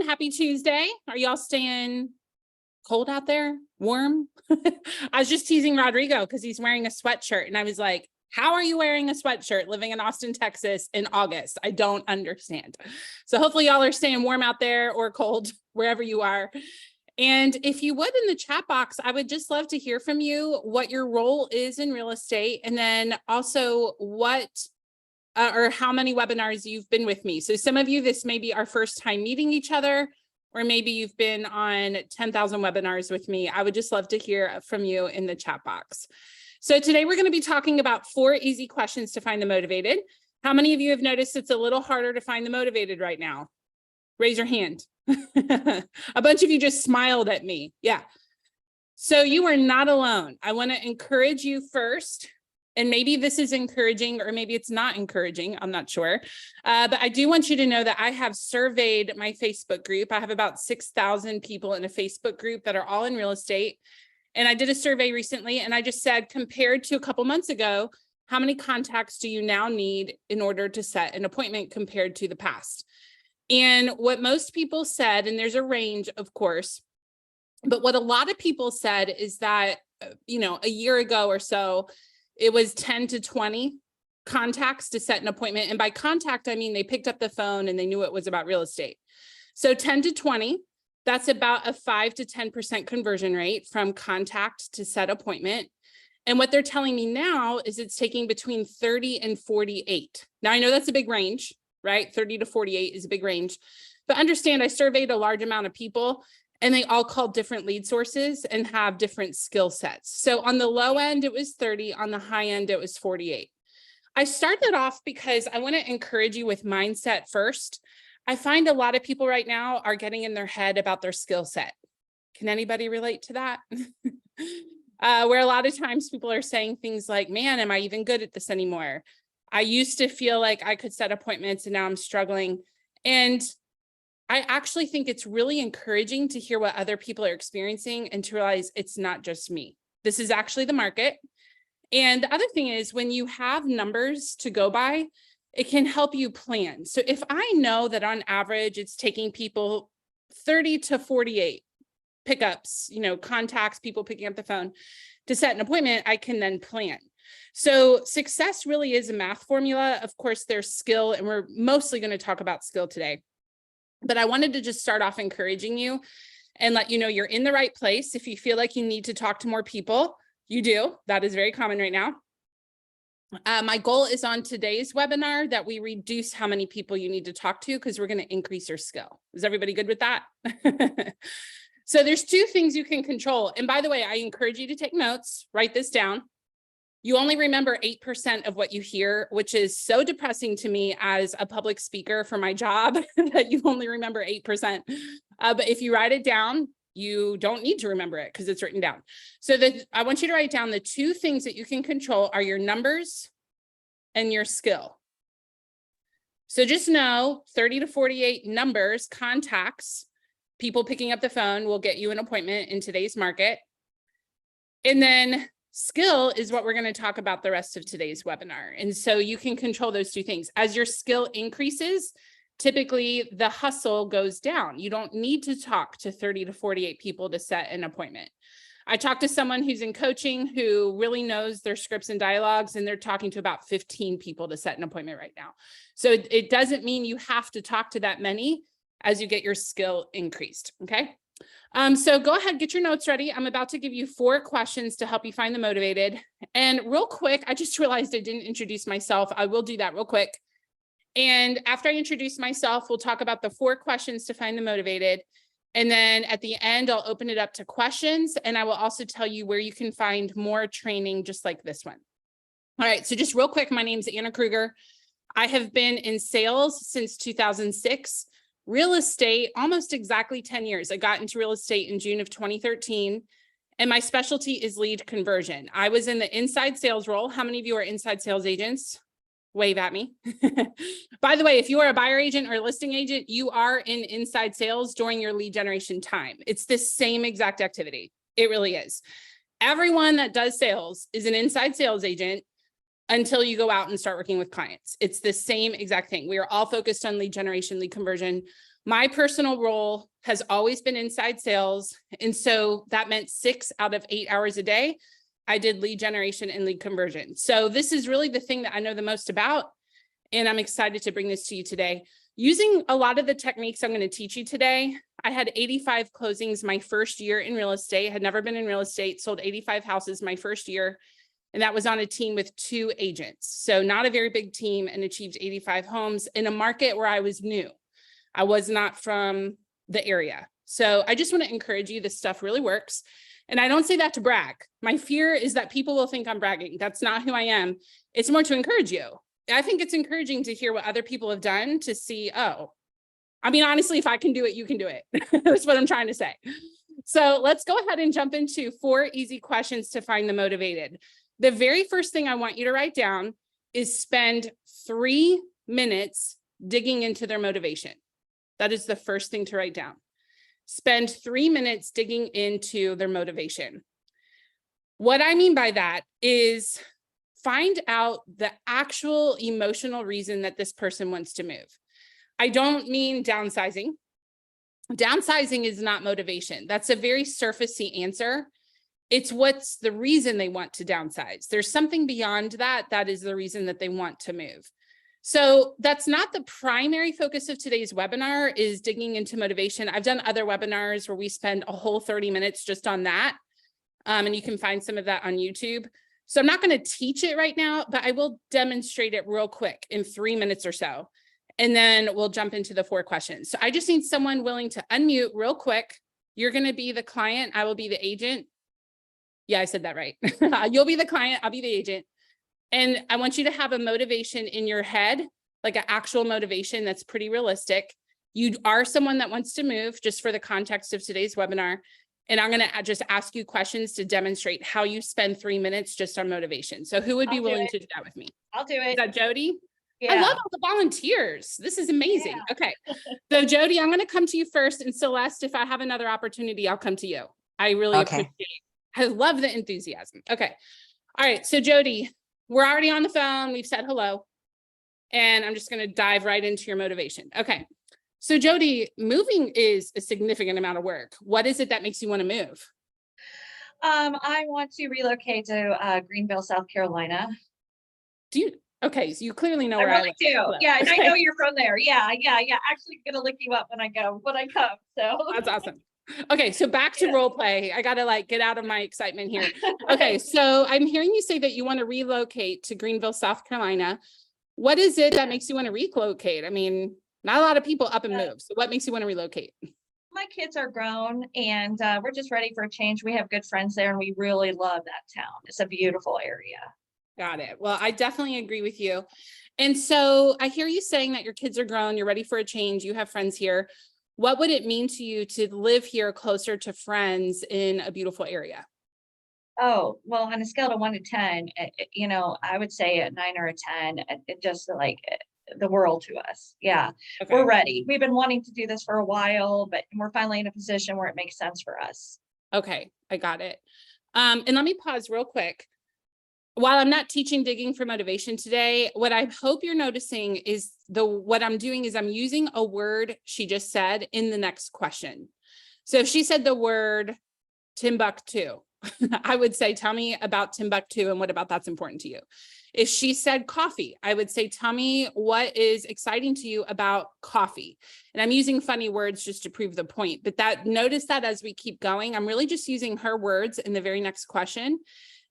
Happy Tuesday. Are y'all staying cold out there? Warm? I was just teasing Rodrigo because he's wearing a sweatshirt. And I was like, how are you wearing a sweatshirt living in Austin, Texas in August? I don't understand. So hopefully y'all are staying warm out there or cold, wherever you are. And if you would, in the chat box, I would just love to hear from you what your role is in real estate. And then also what or how many webinars you've been with me. So some of you, this may be our first time meeting each other, or maybe you've been on 10,000 webinars with me. I would just love to hear from you in the chat box. So today we're going to be talking about 4 easy questions to find the motivated. How many of you have noticed it's a little harder to find the motivated right now? Raise your hand. A bunch of you just smiled at me. Yeah. So you are not alone. I want to encourage you first. And maybe this is encouraging, or maybe it's not encouraging. I'm not sure. But I do want you to know that I have surveyed my Facebook group. I have about 6,000 people in a Facebook group that are all in real estate. And I did a survey recently, and I just said, compared to a couple months ago, how many contacts do you now need in order to set an appointment compared to the past? And what most people said, and there's a range, of course, but what a lot of people said is that, a year ago or so, it was 10 to 20 contacts to set an appointment. And by contact, I mean, they picked up the phone and they knew it was about real estate. So 10 to 20, that's about a 5 to 10% conversion rate from contact to set appointment. And what they're telling me now is it's taking between 30 and 48. Now, I know that's a big range, right? 30 to 48 is a big range, but understand I surveyed a large amount of people and they all called different lead sources and have different skill sets. So on the low end, it was 30. On the high end, it was 48. I started off because I want to encourage you with mindset first. I find a lot of people right now are getting in their head about their skill set. Can anybody relate to that? Where a lot of times people are saying things like, man, am I even good at this anymore? I used to feel like I could set appointments and now I'm struggling. And I actually think it's really encouraging to hear what other people are experiencing and to realize it's not just me. This is actually the market. And the other thing is, when you have numbers to go by, it can help you plan. So if I know that on average, it's taking people 30 to 48 pickups, contacts, people picking up the phone to set an appointment, I can then plan. So success really is a math formula. Of course, there's skill, and we're mostly going to talk about skill today. But I wanted to just start off encouraging you and let you know you're in the right place. If you feel like you need to talk to more people, you do. That is very common right now. My goal is on today's webinar that we reduce how many people you need to talk to, because we're going to increase your skill. Is everybody good with that? So there's 2 things you can control. And by the way, I encourage you to take notes, write this down. You only remember 8% of what you hear, which is so depressing to me as a public speaker for my job that you only remember 8%. But if you write it down, you don't need to remember it because it's written down. So I want you to write down the 2 things that you can control are your numbers and your skill. So just know 30 to 48 numbers, contacts, people picking up the phone will get you an appointment in today's market. And then skill is what we're going to talk about the rest of today's webinar. And so you can control those 2 things. As your skill increases, typically the hustle goes down. You don't need to talk to 30 to 48 people to set an appointment. I talked to someone who's in coaching who really knows their scripts and dialogues, and they're talking to about 15 people to set an appointment right now. So it doesn't mean you have to talk to that many as you get your skill increased. Okay. So go ahead, get your notes ready. I'm about to give you 4 questions to help you find the motivated. And real quick, I just realized I didn't introduce myself. I will do that real quick. And after I introduce myself, we'll talk about the 4 questions to find the motivated. And then at the end, I'll open it up to questions. And I will also tell you where you can find more training just like this one. All right, so just real quick, my name's Anna Krueger. I have been in sales since 2006. Real estate, almost exactly 10 years. I got into real estate in June of 2013, and my specialty is lead conversion. I was in the inside sales role. How many of you are inside sales agents? Wave at me. By the way, if you are a buyer agent or a listing agent, you are in inside sales during your lead generation time. It's the same exact activity. It really is. Everyone that does sales is an inside sales agent until you go out and start working with clients. It's the same exact thing. We are all focused on lead generation, lead conversion. My personal role has always been inside sales. And so that meant 6 out of 8 hours a day, I did lead generation and lead conversion. So this is really the thing that I know the most about. And I'm excited to bring this to you today. Using a lot of the techniques I'm going to teach you today, I had 85 closings my first year in real estate, had never been in real estate, sold 85 houses my first year. And that was on a team with 2 agents. So not a very big team, and achieved 85 homes in a market where I was new. I was not from the area. So I just want to encourage you, this stuff really works. And I don't say that to brag. My fear is that people will think I'm bragging. That's not who I am. It's more to encourage you. I think it's encouraging to hear what other people have done to see, oh, I mean, honestly, if I can do it, you can do it. That's what I'm trying to say. So let's go ahead and jump into 4 easy questions to find the motivated. The very first thing I want you to write down is spend 3 minutes digging into their motivation. That is the first thing to write down. Spend 3 minutes digging into their motivation. What I mean by that is find out the actual emotional reason that this person wants to move. I don't mean downsizing. Downsizing is not motivation. That's a very surfacey answer. It's what's the reason they want to downsize. There's something beyond that. That is the reason that they want to move. So that's not the primary focus of today's webinar, is digging into motivation. I've done other webinars where we spend a whole 30 minutes just on that. And you can find some of that on YouTube. So I'm not going to teach it right now, but I will demonstrate it real quick in 3 minutes or so. And then we'll jump into the 4 questions. So I just need someone willing to unmute real quick. You're going to be the client. I will be the agent. Yeah, I said that right. You'll be the client. I'll be the agent. And I want you to have a motivation in your head, like an actual motivation that's pretty realistic. You are someone that wants to move, just for the context of today's webinar. And I'm going to just ask you questions to demonstrate how you spend 3 minutes just on motivation. So who would be willing to do that with me? I'll do it. Is that Jody? Yeah. I love all the volunteers. This is amazing. Yeah. Okay. So Jody, I'm going to come to you first. And Celeste, if I have another opportunity, I'll come to you. I really appreciate it. I love the enthusiasm. Okay. All right. So Jody, we're already on the phone. We've said hello. And I'm just going to dive right into your motivation. Okay. So Jody, moving is a significant amount of work. What is it that makes you want to move? I want to relocate to Greenville, South Carolina. Do you? Okay, so you clearly know I where I really live. do. Yeah, and I know you're from there. Yeah. Actually, gonna look you up when I come. So That's awesome. Okay, so back to role play. I gotta like get out of my excitement here. Okay, so I'm hearing you say that you want to relocate to Greenville, South Carolina. What is it that makes you want to relocate? I mean, not a lot of people up and move. So what makes you want to relocate? my kids are grown, and we're just ready for a change. We have good friends there, and we really love that town. It's a beautiful area. Got it. Well, I definitely agree with you. And so I hear you saying that your kids are grown, you're ready for a change, you have friends here. What would it mean to you to live here closer to friends in a beautiful area? Oh, well, on a scale of 1 to 10, I would say a 9 or a 10. It just like the world to us. Yeah, Okay. we're ready. We've been wanting to do this for a while, but we're finally in a position where it makes sense for us. Okay, I got it. And let me pause real quick. While I'm not teaching digging for motivation today, what I hope you're noticing is what I'm doing is I'm using a word she just said in the next question. So if she said the word Timbuktu, I would say, tell me about Timbuktu and what about that's important to you. If she said coffee, I would say, tell me what is exciting to you about coffee. And I'm using funny words just to prove the point, but notice that as we keep going, I'm really just using her words in the very next question.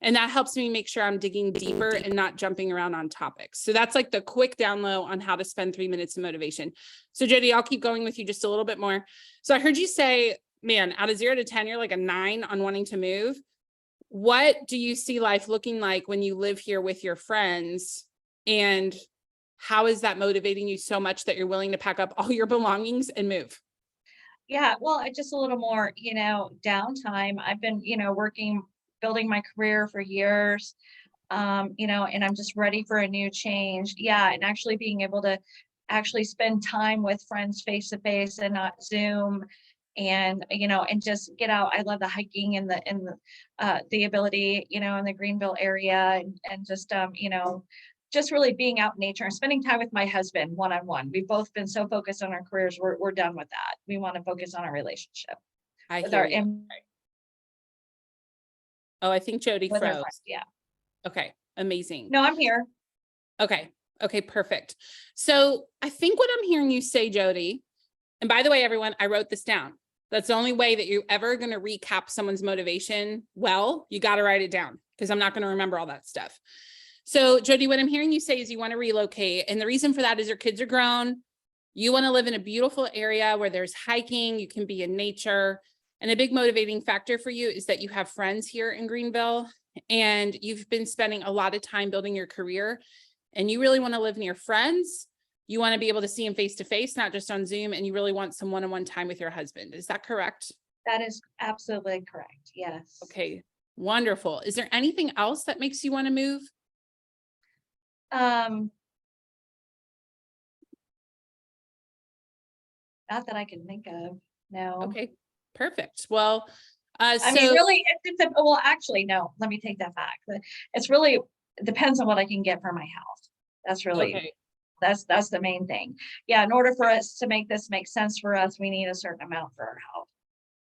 And that helps me make sure I'm digging deeper and not jumping around on topics. So that's like the quick down low on how to spend 3 minutes of motivation. So Jody, I'll keep going with you just a little bit more. So I heard you say, man, out of 0 to 10, you're like a 9 on wanting to move. What do you see life looking like when you live here with your friends? And how is that motivating you so much that you're willing to pack up all your belongings and move? Yeah, well, just a little more, downtime. I've been, working, building my career for years, and I'm just ready for a new change. Yeah, and actually being able to actually spend time with friends face to face and not Zoom, and and just get out. I love the hiking and the ability, in the Greenville area, and just just really being out in nature and spending time with my husband one-on-one. We've both been so focused on our careers. We're done with that. We want to focus on our relationship I with hear our, you. Oh, I think Jody with our froze. friends. Yeah. Okay, amazing. No, I'm here. Okay. Okay, perfect. So I think what I'm hearing you say, Jody, and by the way, everyone, I wrote this down. That's the only way that you're ever going to recap someone's motivation. Well, you got to write it down because I'm not going to remember all that stuff. So Jody, what I'm hearing you say is you want to relocate. And the reason for that is your kids are grown. You want to live in a beautiful area where there's hiking, you can be in nature. And a big motivating factor for you is that you have friends here in Greenville and you've been spending a lot of time building your career and you really want to live near friends. You want to be able to see them face to face, not just on Zoom, and you really want some one-on-one time with your husband. Is that correct? That is absolutely correct. Yes. Okay, wonderful. Is there anything else that makes you want to move? Not that I can think of. No. Okay, perfect. Well, I mean, really, well, actually, no, let me take that back. It's really, it depends on what I can get for my house. That's really, okay. that's the main thing. Yeah, in order for us to make this make sense for us, we need a certain amount for our house.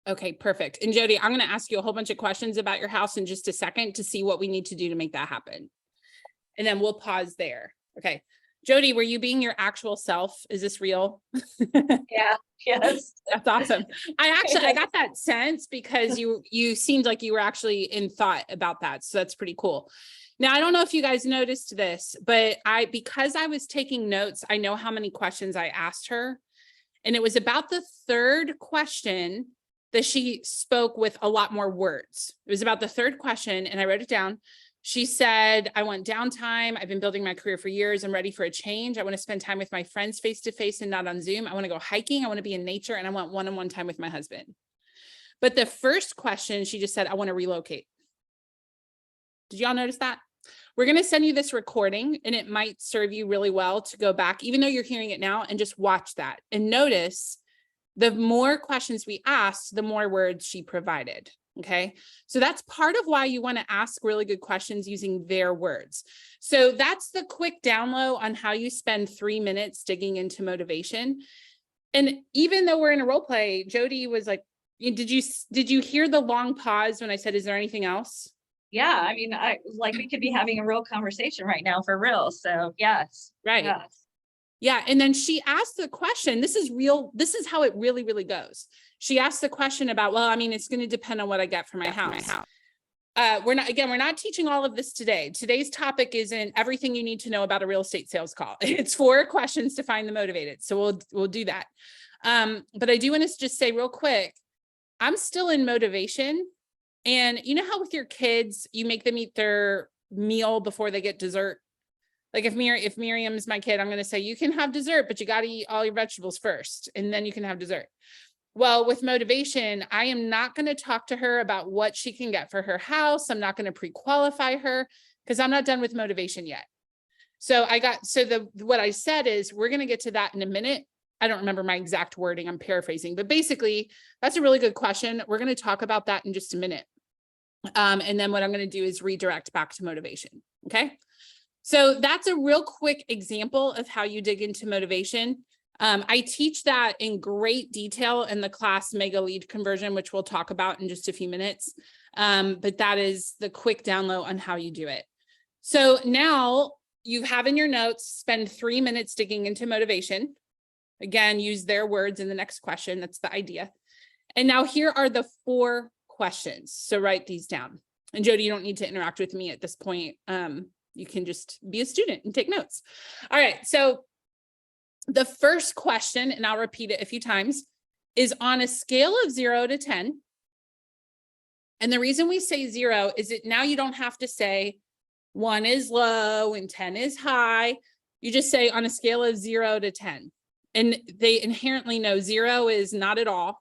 Okay, perfect. And Jody, I'm going to ask you a whole bunch of questions about your house in just a second to see what we need to do to make that happen. And then we'll pause there. Okay. Jody, were you being your actual self? Is this real? Yeah, yes. That's awesome. I got that sense because you seemed like you were actually in thought about that. So that's pretty cool. Now, I don't know if you guys noticed this, but because I was taking notes, I know how many questions I asked her. And it was about the third question that she spoke with a lot more words. It was about the third question and I wrote it down. She said, I want downtime. I've been building my career for years. I'm ready for a change. I want to spend time with my friends face to face and not on Zoom. I want to go hiking. I want to be in nature and I want one-on-one time with my husband. But the first question, she just said, I want to relocate. Did y'all notice that? We're going to send you this recording and it might serve you really well to go back, even though you're hearing it now, and just watch that and notice the more questions we asked, the more words she provided. Okay. So that's part of why you want to ask really good questions using their words. So that's the quick download on how you spend 3 minutes digging into motivation. And even though we're in a role play, Jody was like, did you hear the long pause when I said, is there anything else? Yeah. I mean, we could be having a real conversation right now for real. So yes. Right. Yes. Yeah. And then she asked the question, this is real. This is how it really, really goes. She asked the question about, well, I mean, it's going to depend on what I get for my house. We're not teaching all of this today. Today's topic isn't everything you need to know about a real estate sales call. It's 4 questions to find the motivated. So we'll do that. But I do want to just say real quick, I'm still in motivation. And you know how with your kids, you make them eat their meal before they get dessert? Like if Miriam's my kid, I'm going to say, you can have dessert, but you got to eat all your vegetables first, and then you can have dessert. Well, with motivation, I am not going to talk to her about what she can get for her house. I'm not going to pre-qualify her because I'm not done with motivation yet. So what I said is we're going to get to that in a minute. I don't remember my exact wording. I'm paraphrasing, but basically that's a really good question. We're going to talk about that in just a minute. And then what I'm going to do is redirect back to motivation. Okay. So that's a real quick example of how you dig into motivation. I teach that in great detail in the class Mega Lead Conversion, which we'll talk about in just a few minutes. But that is the quick download on how you do it. So now you have in your notes, spend 3 minutes digging into motivation. Again, use their words in the next question. That's the idea. And now here are the 4 questions. So write these down. And Jody, you don't need to interact with me at this point. You can just be a student and take notes. All right. So the first question, and I'll repeat it a few times, is on a scale of 0 to 10. And the reason we say 0 is that now you don't have to say 1 is low and 10 is high. You just say on a scale of 0 to 10. And they inherently know 0 is not at all.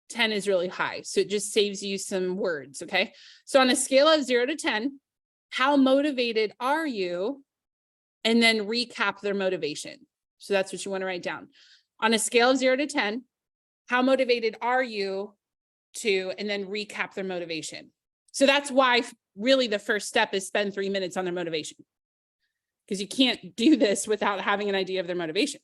10 is really high. So it just saves you some words. Okay. So on a scale of 0 to 10, how motivated are you? And then recap their motivation. So that's what you want to write down. On a scale of 0 to 10, how motivated are you to, and then recap their motivation. So that's why really the first step is spend 3 minutes on their motivation. because you can't do this without having an idea of their motivation.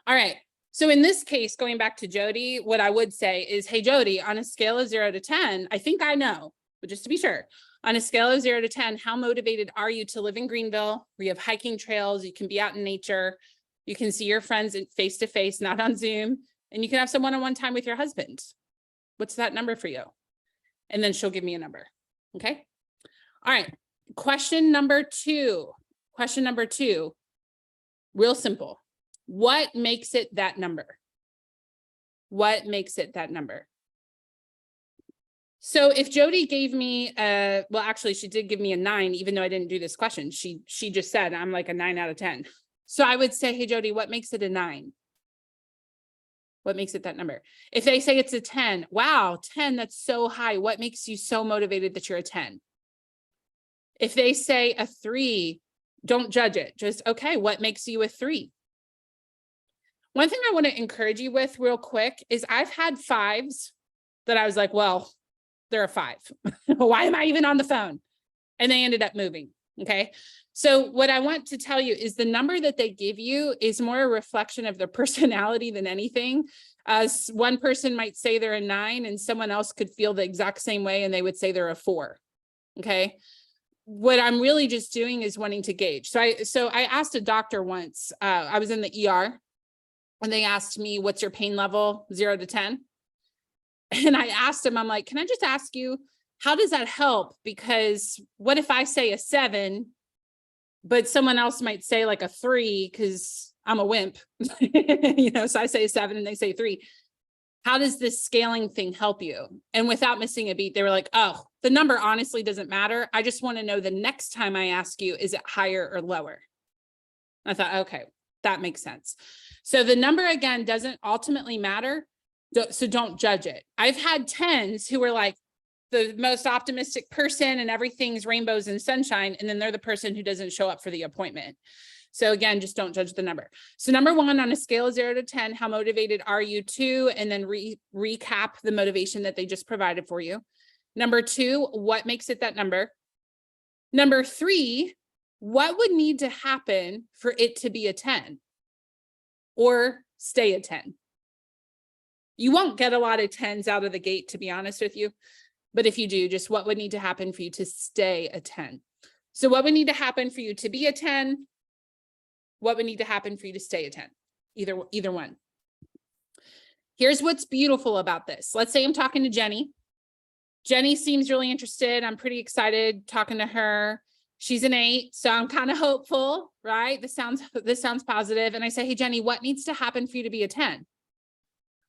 All right. So in this case, going back to Jody, what I would say is, hey, Jody, on a scale of 0 to 10, I think I know, but just to be sure, on a scale of 0 to 10, how motivated are you to live in Greenville, where you have hiking trails, you can be out in nature, you can see your friends face to face, not on Zoom, and you can have some one-on-one time with your husband. What's that number for you? And then she'll give me a number. Okay. All right. Question number two, real simple. What makes it that number? What makes it that number? So if Jody gave me well, actually she did give me a 9, even though I didn't do this question. She just said, I'm like a 9 out of 10. So I would say, hey, Jody, what makes it a 9? What makes it that number? If they say it's a 10, wow, 10, that's so high. What makes you so motivated that you're a 10? If they say a 3, don't judge it. Just, okay, what makes you a 3? One thing I want to encourage you with real quick is I've had 5s that I was like, well, they're a 5. Why am I even on the phone? And they ended up moving. Okay. So what I want to tell you is the number that they give you is more a reflection of their personality than anything. One person might say they're a 9 and someone else could feel the exact same way and they would say they're a 4. Okay. What I'm really just doing is wanting to gauge. So I asked a doctor once, I was in the ER and they asked me, what's your pain level, 0 to 10? And I asked him, I'm like, can I just ask you, how does that help? Because what if I say a 7, but someone else might say like a 3 because I'm a wimp, so I say a 7 and they say 3. How does this scaling thing help you? And without missing a beat, they were like, oh, the number honestly doesn't matter. I just want to know the next time I ask you, is it higher or lower? I thought, okay, that makes sense. So the number again doesn't ultimately matter. So don't judge it. I've had 10s who were like the most optimistic person and everything's rainbows and sunshine. And then they're the person who doesn't show up for the appointment. So again, just don't judge the number. So number 1, on a scale of 0 to 10, how motivated are you to, and then recap the motivation that they just provided for you. Number 2, what makes it that number? Number 3, what would need to happen for it to be a 10 or stay a 10? You won't get a lot of 10s out of the gate, to be honest with you. But if you do, just what would need to happen for you to stay a 10? So what would need to happen for you to be a 10? What would need to happen for you to stay a 10? Either one. Here's what's beautiful about this. Let's say I'm talking to Jenny. Jenny seems really interested. I'm pretty excited talking to her. She's an 8, so I'm kind of hopeful, right? This sounds positive. And I say, hey, Jenny, what needs to happen for you to be a 10?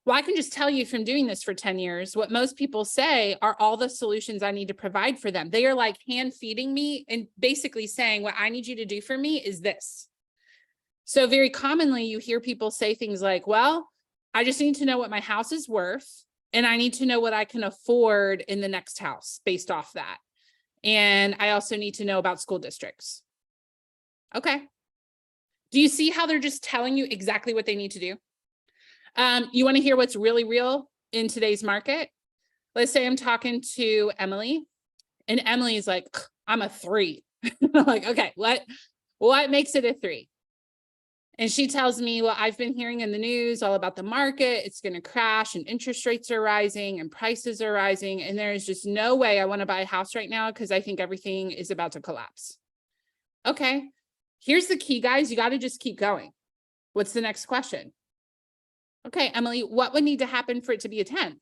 Well, I can just tell you from doing this for 10 years, what most people say are all the solutions I need to provide for them. They are like hand feeding me and basically saying, what I need you to do for me is this. So very commonly you hear people say things like, well, I just need to know what my house is worth. And I need to know what I can afford in the next house based off that. And I also need to know about school districts. Okay. Do you see how they're just telling you exactly what they need to do? You want to hear what's really real in today's market? Let's say I'm talking to Emily and Emily is like, I'm a 3. I'm like, okay, what makes it a 3? And she tells me, well, I've been hearing in the news all about the market. It's going to crash and interest rates are rising and prices are rising. And there's just no way I want to buy a house right now because I think everything is about to collapse. Okay, here's the key, guys. You got to just keep going. What's the next question? Okay, Emily, what would need to happen for it to be a 10?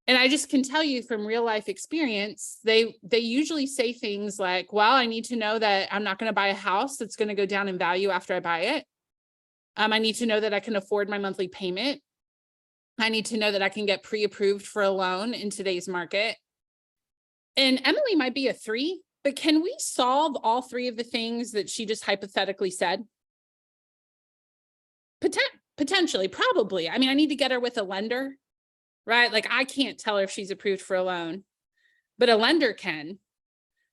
And I just can tell you from real life experience, they usually say things like, well, I need to know that I'm not going to buy a house that's going to go down in value after I buy it. I need to know that I can afford my monthly payment. I need to know that I can get pre-approved for a loan in today's market. And Emily might be a 3, but can we solve all 3 of the things that she just hypothetically said? Potentially, probably. I mean, I need to get her with a lender, right? Like I can't tell her if she's approved for a loan, but a lender can.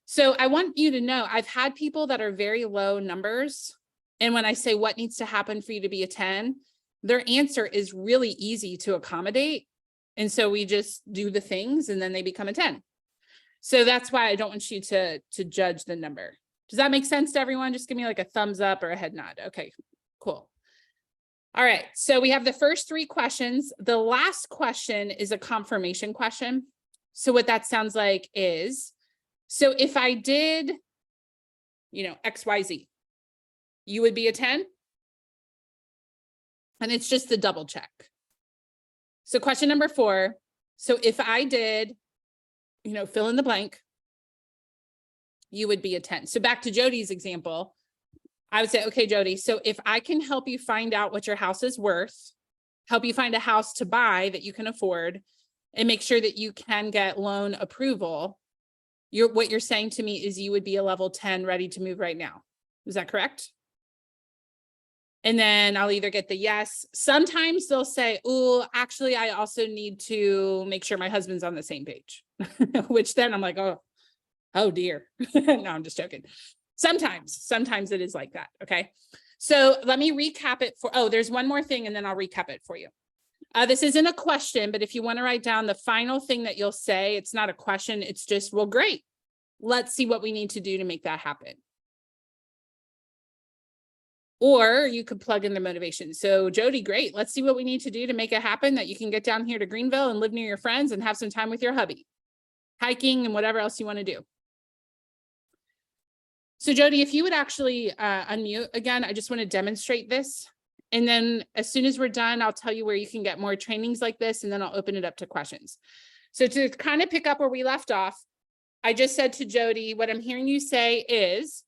So I want you to know, I've had people that are very low numbers. And when I say what needs to happen for you to be a 10, their answer is really easy to accommodate. And so we just do the things and then they become a 10. So that's why I don't want you to judge the number. Does that make sense to everyone? Just give me like a thumbs up or a head nod. Okay, cool. All right, so we have the first 3 questions. The last question is a confirmation question. So what that sounds like is, so if I did, XYZ, you would be a 10? And it's just a double check. So question number 4, so if I did, fill in the blank, you would be a 10. So back to Jody's example, I would say, okay, Jody, so if I can help you find out what your house is worth, help you find a house to buy that you can afford, and make sure that you can get loan approval, what you're saying to me is you would be a level 10 ready to move right now. Is that correct? And then I'll either get the yes. Sometimes they'll say, oh, actually, I also need to make sure my husband's on the same page, which then I'm like, oh dear. No, I'm just joking. Sometimes it is like that. Okay. So let me recap it there's one more thing and then I'll recap it for you. This isn't a question, but if you want to write down the final thing that you'll say, it's not a question. It's just, well, great. Let's see what we need to do to make that happen. Or you could plug in the motivation. So Jody, great. Let's see what we need to do to make it happen that you can get down here to Greenville and live near your friends and have some time with your hubby, hiking and whatever else you want to do. So Jody, if you would actually unmute again, I just want to demonstrate this. And then as soon as we're done, I'll tell you where you can get more trainings like this, and then I'll open it up to questions. So to kind of pick up where we left off, I just said to Jody, what I'm hearing you say is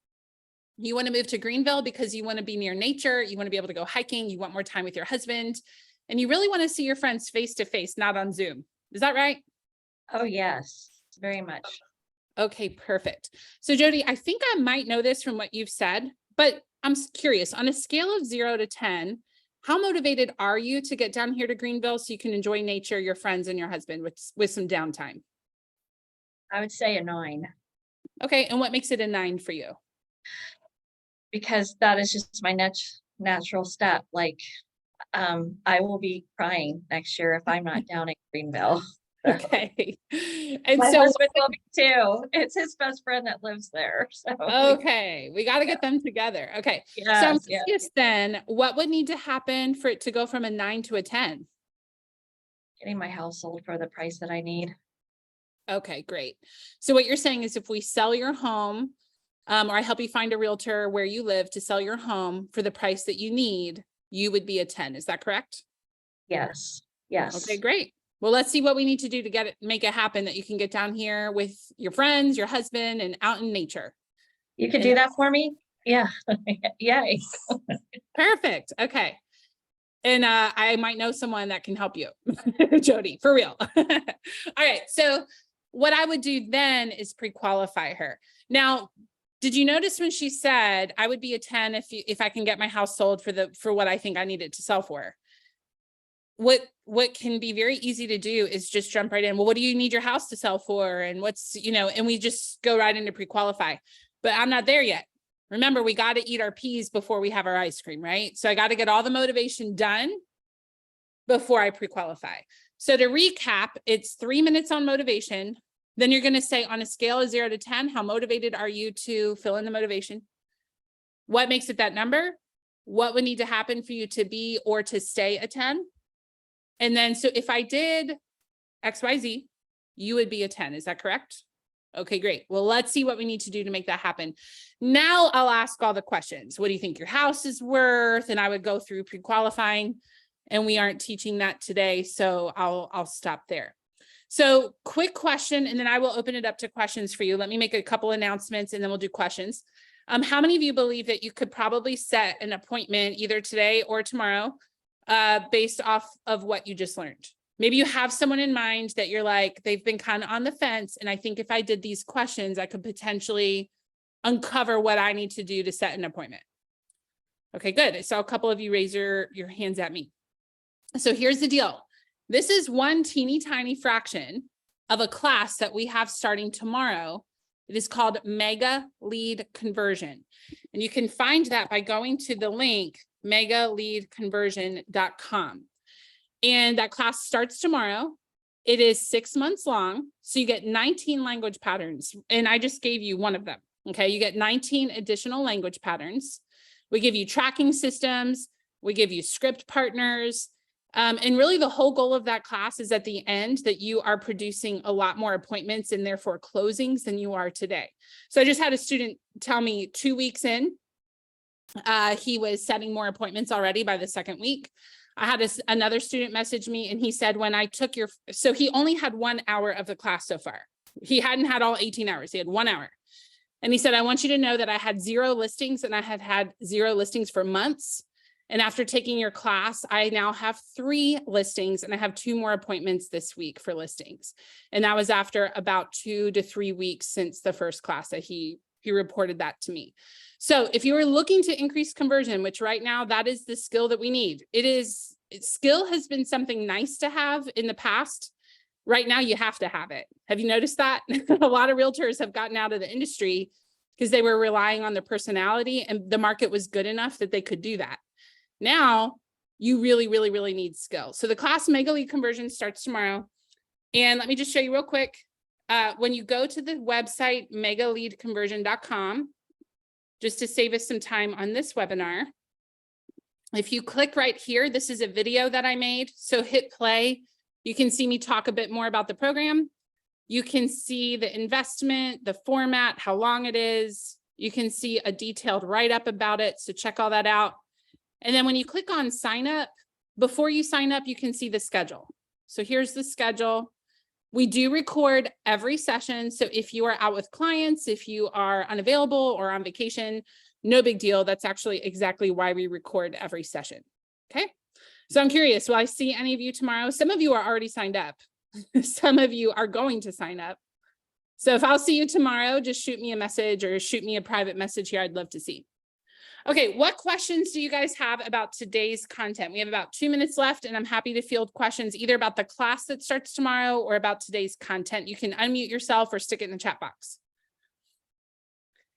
you want to move to Greenville because you want to be near nature. You want to be able to go hiking. You want more time with your husband, and you really want to see your friends face to face, not on Zoom. Is that right? Oh, yes, very much. Okay, perfect. So Jody, I think I might know this from what you've said, but I'm curious, on a scale of 0 to 10, how motivated are you to get down here to Greenville so you can enjoy nature, your friends, and your husband with some downtime? I would say a 9. Okay, and what makes it a 9 for you? Because that is just my natural step. Like, I will be crying next year if I'm not down in Greenville. Okay. And My so husband will be too. It's his best friend that lives there. So okay, we got to get them together. Okay. yes, So I'm yes. curious then, what would need to happen for it to go from a 9 to a 10? Getting my house sold for the price that I need. Okay, great. So what you're saying is if we sell your home, or I help you find a realtor where you live to sell your home for the price that you need, you would be a 10. Is that correct? Yes. Yes. Okay, great. Well, let's see what we need to do to make it happen that you can get down here with your friends, your husband, and out in nature. You could do that for me? Yeah. Yay. Perfect. Okay. And I might know someone that can help you, Jody, for real. All right. So what I would do then is pre-qualify her. Now, did you notice when she said I would be a 10 if I can get my house sold for what I think I need it to sell for? What can be very easy to do is just jump right in. Well, what do you need your house to sell for? And and we just go right into pre-qualify, but I'm not there yet. Remember, we got to eat our peas before we have our ice cream, right? So I got to get all the motivation done before I pre-qualify. So to recap, it's 3 minutes on motivation. Then you're going to say on a scale of 0 to 10, how motivated are you to fill in the motivation? What makes it that number? What would need to happen for you to be or to stay a 10? And then, so if I did XYZ, you would be a 10. Is that correct? Okay, great. Well, let's see what we need to do to make that happen. Now I'll ask all the questions. What do you think your house is worth? And I would go through pre-qualifying, and we aren't teaching that today. So I'll stop there. So quick question, and then I will open it up to questions for you. Let me make a couple announcements and then we'll do questions. How many of you believe that you could probably set an appointment either today or tomorrow based off of what you just learned? Maybe you have someone in mind that you're like, they've been kind of on the fence. And I think if I did these questions, I could potentially uncover what I need to do to set an appointment. Okay, good. I saw a couple of you raise your hands at me. So here's the deal. This is one teeny tiny fraction of a class that we have starting tomorrow. It is called Mega Lead Conversion. And you can find that by going to the link, megaleadconversion.com. And that class starts tomorrow. It is 6 months long. So you get 19 language patterns. And I just gave you one of them. Okay. You get 19 additional language patterns. We give you tracking systems. We give you script partners. And really the whole goal of that class is at the end that you are producing a lot more appointments and therefore closings than you are today. So I just had a student tell me 2 weeks in, he was setting more appointments already by the second week. I had another student message me and he said, when I took so he only had 1 hour of the class so far. He hadn't had all 18 hours. He had 1 hour. And he said, I want you to know that I had 0 listings and I had 0 listings for months. And after taking your class, I now have 3 listings and I have 2 more appointments this week for listings. And that was after about 2 to 3 weeks since the first class that he reported that to me. So if you are looking to increase conversion, which right now that is the skill that we need, skill has been something nice to have in the past. Right now you have to have it. Have you noticed that? A lot of realtors have gotten out of the industry because they were relying on their personality and the market was good enough that they could do that. Now you really, really, really need skill. So the class Mega Lead Conversion starts tomorrow. And let me just show you real quick. When you go to the website, megaleadconversion.com, just to save us some time on this webinar, if you click right here, this is a video that I made. So hit play. You can see me talk a bit more about the program. You can see the investment, the format, how long it is. You can see a detailed write-up about it. So check all that out. And then when you click on sign up, before you sign up, you can see the schedule. So here's the schedule. We do record every session. So if you are out with clients, if you are unavailable or on vacation, no big deal. That's actually exactly why we record every session. Okay. So I'm curious, will I see any of you tomorrow? Some of you are already signed up. Some of you are going to sign up. So if I'll see you tomorrow, just shoot me a message or shoot me a private message here. I'd love to see. Okay, what questions do you guys have about today's content? We have about 2 minutes left and I'm happy to field questions either about the class that starts tomorrow or about today's content. You can unmute yourself or stick it in the chat box.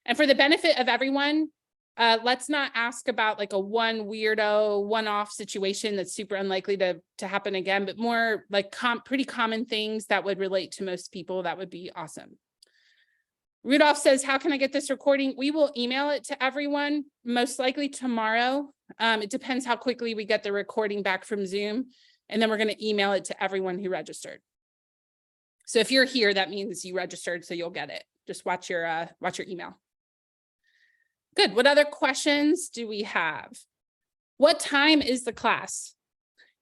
And for the benefit of everyone, let's not ask about like a weirdo, one-off situation that's super unlikely to happen again, but more like pretty common things that would relate to most people. That would be awesome. Rudolph says, how can I get this recording? We will email it to everyone, most likely tomorrow. It depends how quickly we get the recording back from Zoom. And then we're going to email it to everyone who registered. So if you're here, that means you registered, so you'll get it. Just watch your email. Good. What other questions do we have? What time is the class?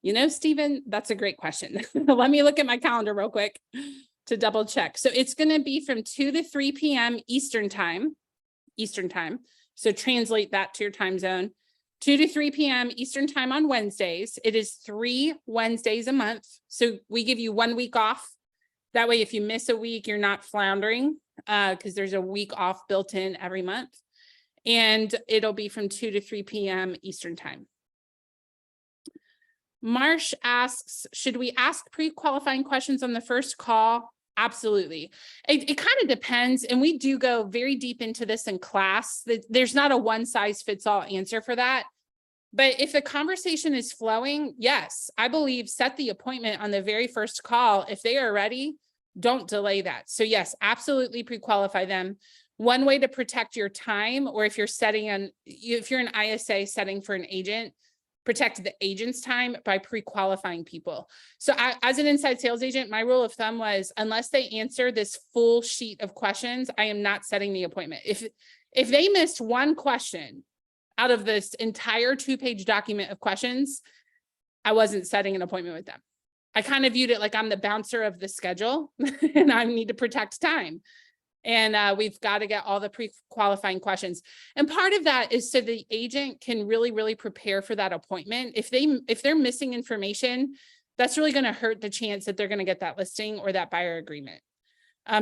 You know, Stephen, that's a great question. Let me look at my calendar real quick to double check. So it's going to be from 2 to 3 p.m. Eastern time. So translate that to your time zone. 2 to 3 p.m. Eastern time on Wednesdays. It is 3 Wednesdays a month. So we give you 1 week off. That way, if you miss a week, you're not floundering because there's a week off built in every month. And it'll be from 2 to 3 p.m. Eastern time. Marsh asks, should we ask pre-qualifying questions on the first call? Absolutely. It kind of depends. And we do go very deep into this in class. There's not a one size fits all answer for that. But if the conversation is flowing, yes, I believe set the appointment on the very first call. If they are ready, don't delay that. So yes, absolutely pre-qualify them. One way to protect your time, or if you're an ISA setting for an agent, protect the agent's time by pre-qualifying people. So as an inside sales agent, my rule of thumb was, unless they answer this full sheet of questions, I am not setting the appointment. If they missed one question out of this entire 2-page document of questions, I wasn't setting an appointment with them. I kind of viewed it like I'm the bouncer of the schedule and I need to protect time. And we've got to get all the pre-qualifying questions. And part of that is so the agent can really, really prepare for that appointment. If they're missing information, that's really going to hurt the chance that they're going to get that listing or that buyer agreement.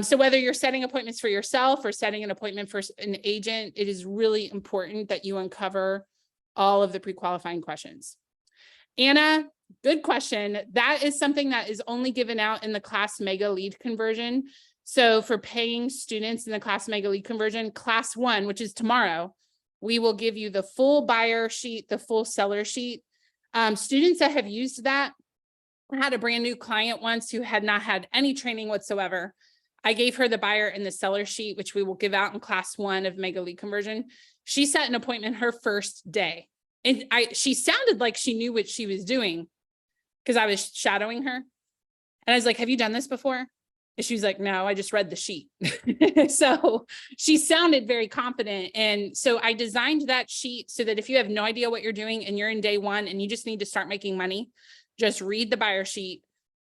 So whether you're setting appointments for yourself or setting an appointment for an agent, it is really important that you uncover all of the pre-qualifying questions. Anna, good question. That is something that is only given out in the class Mega Lead Conversion. So for paying students in the class Mega Lead Conversion, class 1, which is tomorrow, we will give you the full buyer sheet, the full seller sheet. Students that have used that I had a brand new client once who had not had any training whatsoever. I gave her the buyer and the seller sheet, which we will give out in class 1 of Mega Lead Conversion. She set an appointment her first day. And she sounded like she knew what she was doing because I was shadowing her. And I was like, have you done this before? And she was like, no, I just read the sheet. So she sounded very confident. And so I designed that sheet so that if you have no idea what you're doing and you're in day 1 and you just need to start making money, just read the buyer sheet,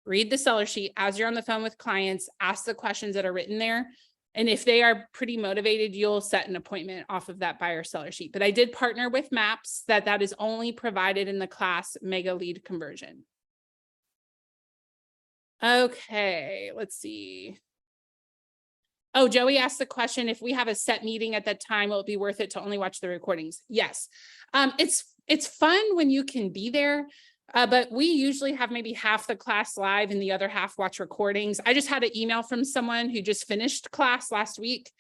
read the seller sheet as you're on the phone with clients, ask the questions that are written there. And if they are pretty motivated, you'll set an appointment off of that buyer seller sheet. But I did partner with MAPS that is only provided in the class Mega Lead Conversion. Okay, let's see. Oh, Joey asked the question, if we have a set meeting at that time, will it be worth it to only watch the recordings? Yes. It's fun when you can be there. But we usually have maybe half the class live and the other half watch recordings. I just had an email from someone who just finished class last week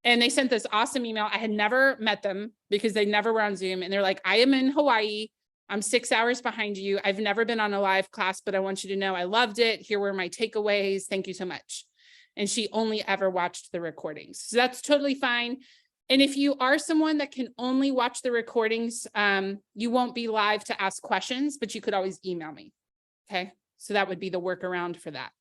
and they sent this awesome email. I had never met them because they never were on Zoom. And they're like, I am in Hawaii. I'm 6 hours behind you. I've never been on a live class, but I want you to know I loved it. Here were my takeaways. Thank you so much. And she only ever watched the recordings. So that's totally fine. And if you are someone that can only watch the recordings, you won't be live to ask questions, but you could always email me. Okay, so that would be the workaround for that.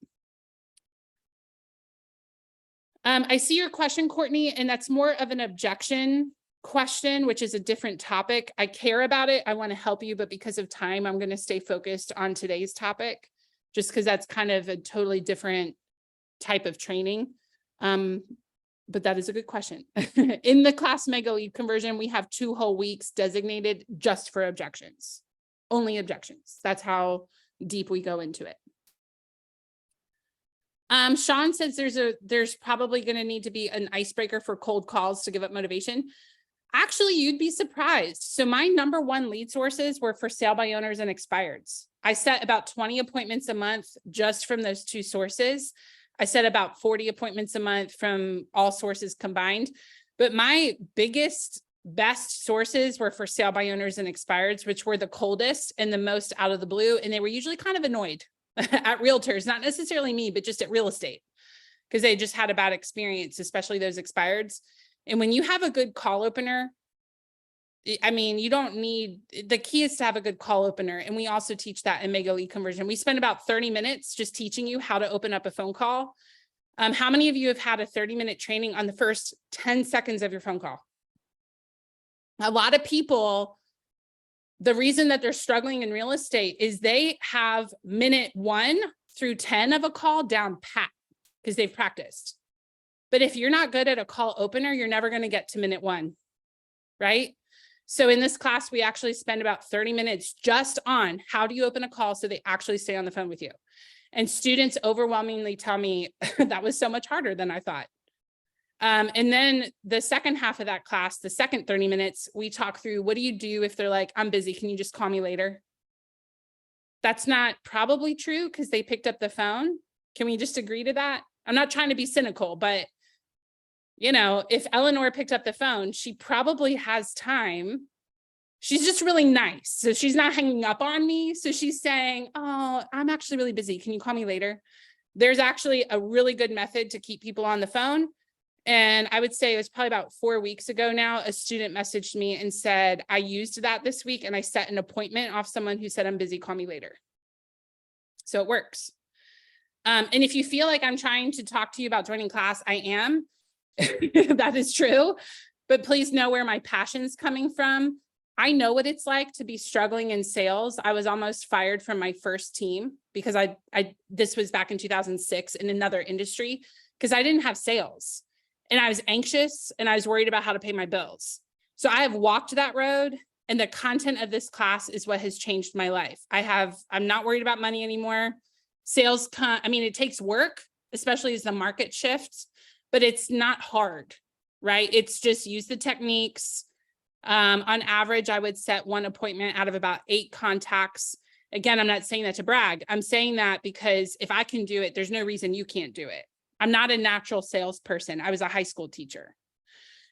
I see your question, Courtney, and that's more of an objection question, which is a different topic. I care about it. I want to help you, but because of time, I'm going to stay focused on today's topic, just because that's kind of a totally different type of training. But that is a good question. In the class Mega Lead Conversion, we have 2 whole weeks designated just for objections, only objections. That's how deep we go into it. Sean says there's probably going to need to be an icebreaker for cold calls to give up motivation. Actually, you'd be surprised. So my number 1 lead sources were for sale by owners and expireds. I set about 20 appointments a month just from those 2 sources. I set about 40 appointments a month from all sources combined, but my biggest, best sources were for sale by owners and expireds, which were the coldest and the most out of the blue. And they were usually kind of annoyed at realtors, not necessarily me, but just at real estate, because they just had a bad experience, especially those expireds. And when you have a good call opener, I mean, you don't need, the key is to have a good call opener. And we also teach that in Mega Lead Conversion. We spend about 30 minutes just teaching you how to open up a phone call. How many of you have had a 30-minute training on the first 10 seconds of your phone call? A lot of people, the reason that they're struggling in real estate is they have minute 1 through 10 of a call down pat because they've practiced. But if you're not good at a call opener, you're never going to get to minute 1, right? So in this class, we actually spend about 30 minutes just on how do you open a call so they actually stay on the phone with you. And students overwhelmingly tell me that was so much harder than I thought. And then the second half of that class, the second 30 minutes, we talk through, what do you do if they're like, I'm busy, can you just call me later? That's not probably true because they picked up the phone. Can we just agree to that? I'm not trying to be cynical, but you know, if Eleanor picked up the phone, she probably has time. She's just really nice. So she's not hanging up on me. So she's saying, oh, I'm actually really busy. Can you call me later? There's actually a really good method to keep people on the phone. And I would say it was probably about 4 weeks ago now, a student messaged me and said, I used that this week and I set an appointment off someone who said, I'm busy, call me later. So it works. And if you feel like I'm trying to talk to you about joining class, I am. That is true, but please know where my passion's coming from. I know what it's like to be struggling in sales. I was almost fired from my first team because this was back in 2006 in another industry because I didn't have sales and I was anxious and I was worried about how to pay my bills. So I have walked that road, and the content of this class is what has changed my life. I'm not worried about money anymore. Sales, I mean, it takes work, especially as the market shifts, but it's not hard, right? It's just use the techniques. On average, I would set 1 appointment out of about 8 contacts. Again, I'm not saying that to brag. I'm saying that because if I can do it, there's no reason you can't do it. I'm not a natural salesperson. I was a high school teacher.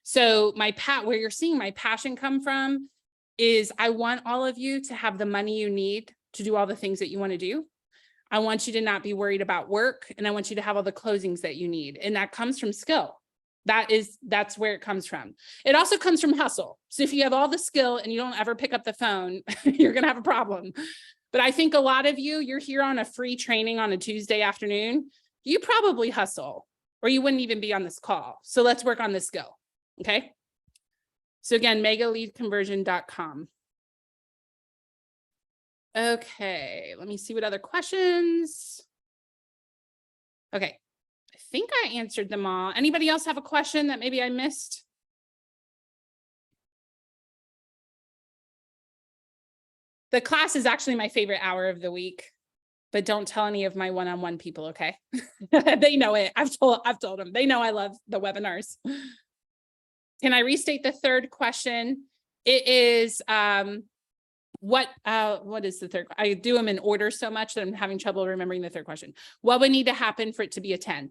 So where you're seeing my passion come from is I want all of you to have the money you need to do all the things that you want to do. I want you to not be worried about work, and I want you to have all the closings that you need. And that comes from skill. That's where it comes from. It also comes from hustle. So if you have all the skill and you don't ever pick up the phone, you're going to have a problem. But I think a lot of you're here on a free training on a Tuesday afternoon. You probably hustle, or you wouldn't even be on this call. So let's work on the skill. Okay. So again, megaleadconversion.com. Okay, let me see what other questions. Okay, I think I answered them all. Anybody else have a question that maybe I missed? The class is actually my favorite hour of the week, but don't tell any of my one-on-one people, okay? They know it. I've told them. They know I love the webinars. Can I restate the third question? It is what is the third? I do them in order so much that I'm having trouble remembering the third question. What would need to happen for it to be a 10?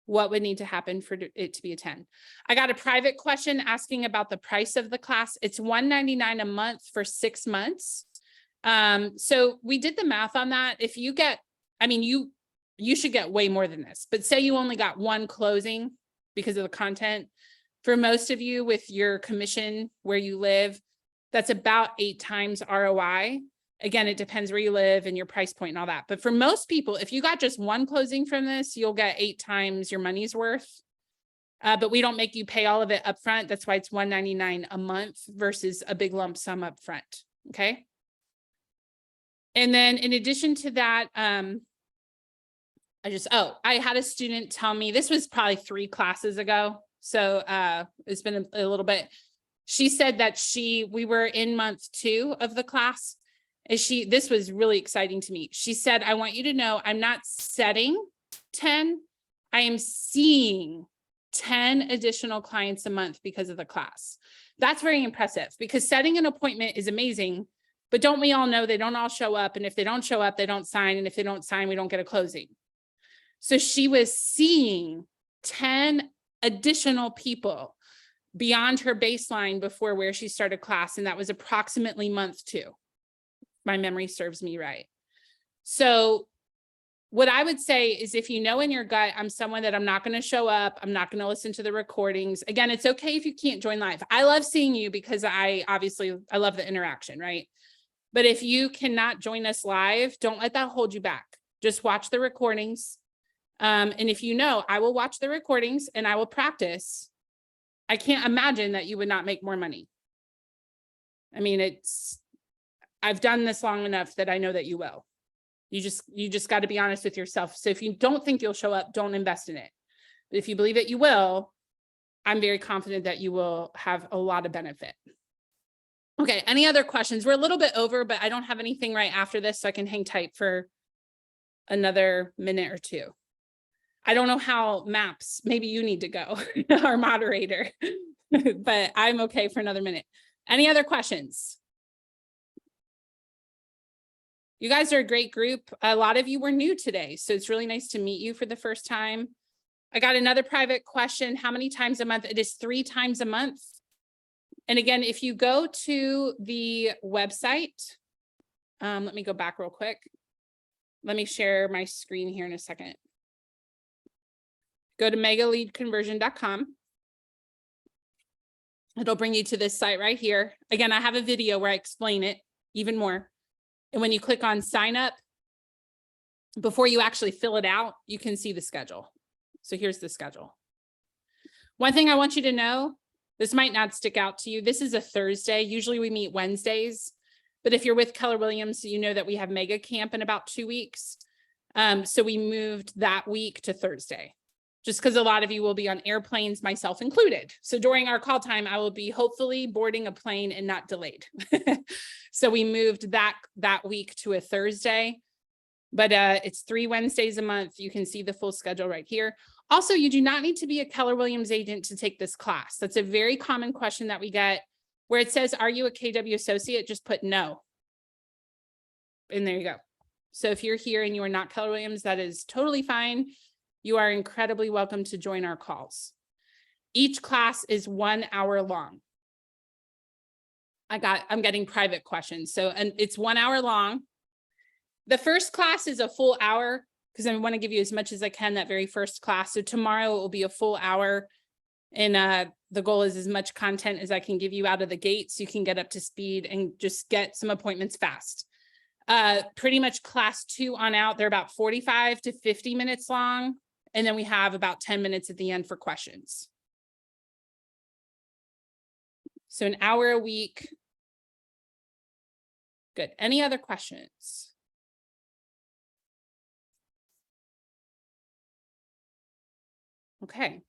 What would need to happen for it to be a 10? I got a private question asking about the price of the class. It's $199 a month for 6 months. So we did the math on that. If you get, I mean, you should get way more than this, but say you only got one closing because of the content. For most of you with your commission where you live, that's about 8 times ROI. Again, it depends where you live and your price point and all that. But for most people, if you got just one closing from this, you'll get 8 times your money's worth. But we don't make you pay all of it up front. That's why it's $199 a month versus a big lump sum up front. Okay. And then in addition to that, I had a student tell me, this was probably 3 classes ago. So it's been a little bit. She said that we were in month 2 of the class. And this was really exciting to me. She said, I want you to know I'm not setting 10. I am seeing 10 additional clients a month because of the class. That's very impressive because setting an appointment is amazing, but don't we all know they don't all show up? And if they don't show up, they don't sign. And if they don't sign, we don't get a closing. So she was seeing 10 additional people beyond her baseline before where she started class. And that was approximately month 2. My memory serves me right. So what I would say is if you know in your gut, I'm someone that I'm not going to show up, I'm not going to listen to the recordings. Again, it's okay if you can't join live. I love seeing you because I love the interaction, right? But if you cannot join us live, don't let that hold you back. Just watch the recordings. And if you know, I will watch the recordings and I will practice. I can't imagine that you would not make more money. I mean, I've done this long enough that I know that you will. You just got to be honest with yourself. So if you don't think you'll show up, don't invest in it. But if you believe that you will, I'm very confident that you will have a lot of benefit. Okay, any other questions? We're a little bit over, but I don't have anything right after this, so I can hang tight for another minute or 2. I don't know how MAPS, maybe you need to go, our moderator, but I'm okay for another minute. Any other questions? You guys are a great group. A lot of you were new today, so it's really nice to meet you for the first time. I got another private question. How many times a month? It is 3 times a month. And again, if you go to the website, let me go back real quick. Let me share my screen here in a second. Go to megaleadconversion.com. It'll bring you to this site right here. Again, I have a video where I explain it even more. And when you click on sign up, before you actually fill it out, you can see the schedule. So here's the schedule. One thing I want you to know, this might not stick out to you. This is a Thursday. Usually we meet Wednesdays, but if you're with Keller Williams, you know that we have mega camp in about 2 weeks. So we moved that week to Thursday, just because a lot of you will be on airplanes, myself included. So during our call time, I will be hopefully boarding a plane and not delayed. So we moved that week to a Thursday, but it's 3 Wednesdays a month. You can see the full schedule right here. Also, you do not need to be a Keller Williams agent to take this class. That's a very common question that we get where it says, are you a KW associate? Just put no. And there you go. So if you're here and you are not Keller Williams, that is totally fine. You are incredibly welcome to join our calls. Each class is 1 hour long. I'm getting private questions. So, and it's 1 hour long. The first class is a full hour because I want to give you as much as I can that very first class. So tomorrow it will be a full hour. And the goal is as much content as I can give you out of the gate so you can get up to speed and just get some appointments fast. Pretty much class 2 on out, they're about 45 to 50 minutes long. And then we have about 10 minutes at the end for questions. So an hour a week. Good. Any other questions? Okay.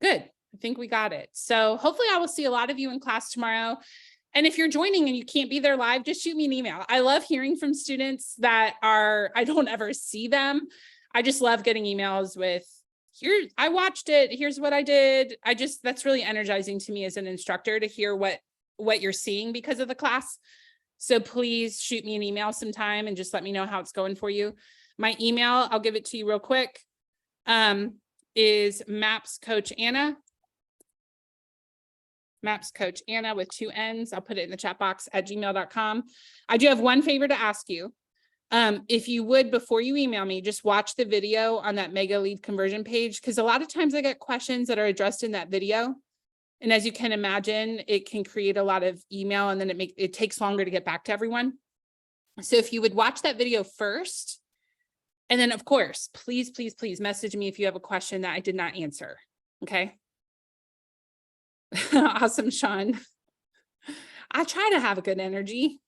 Good. I think we got it. So hopefully I will see a lot of you in class tomorrow. And if you're joining and you can't be there live, just shoot me an email. I love hearing from students that I don't ever see them. I just love getting emails with, here, I watched it. Here's what I did. That's really energizing to me as an instructor to hear what you're seeing because of the class. So please shoot me an email sometime and just let me know how it's going for you. My email, I'll give it to you real quick, is MAPS Coach Anna. MAPS Coach Anna with 2 N's. I'll put it in the chat box at gmail.com. I do have one favor to ask you. If you would, before you email me, just watch the video on that mega lead conversion page, because a lot of times I get questions that are addressed in that video. And as you can imagine, it can create a lot of email and then it takes longer to get back to everyone. So if you would watch that video first, and then of course, please, please, please message me if you have a question that I did not answer. Okay. Awesome, Sean. I try to have a good energy.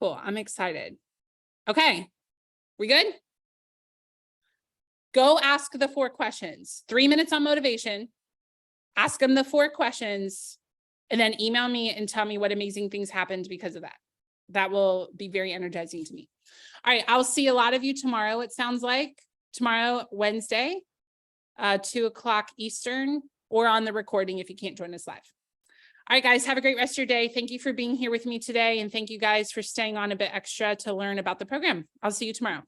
Cool. I'm excited. Okay. We good? Go ask the 4 questions. 3 minutes on motivation. Ask them the 4 questions and then email me and tell me what amazing things happened because of that. That will be very energizing to me. All right. I'll see a lot of you tomorrow. It sounds like tomorrow, Wednesday, 2 o'clock Eastern, or on the recording if you can't join us live. All right, guys, have a great rest of your day. Thank you for being here with me today. And thank you guys for staying on a bit extra to learn about the program. I'll see you tomorrow.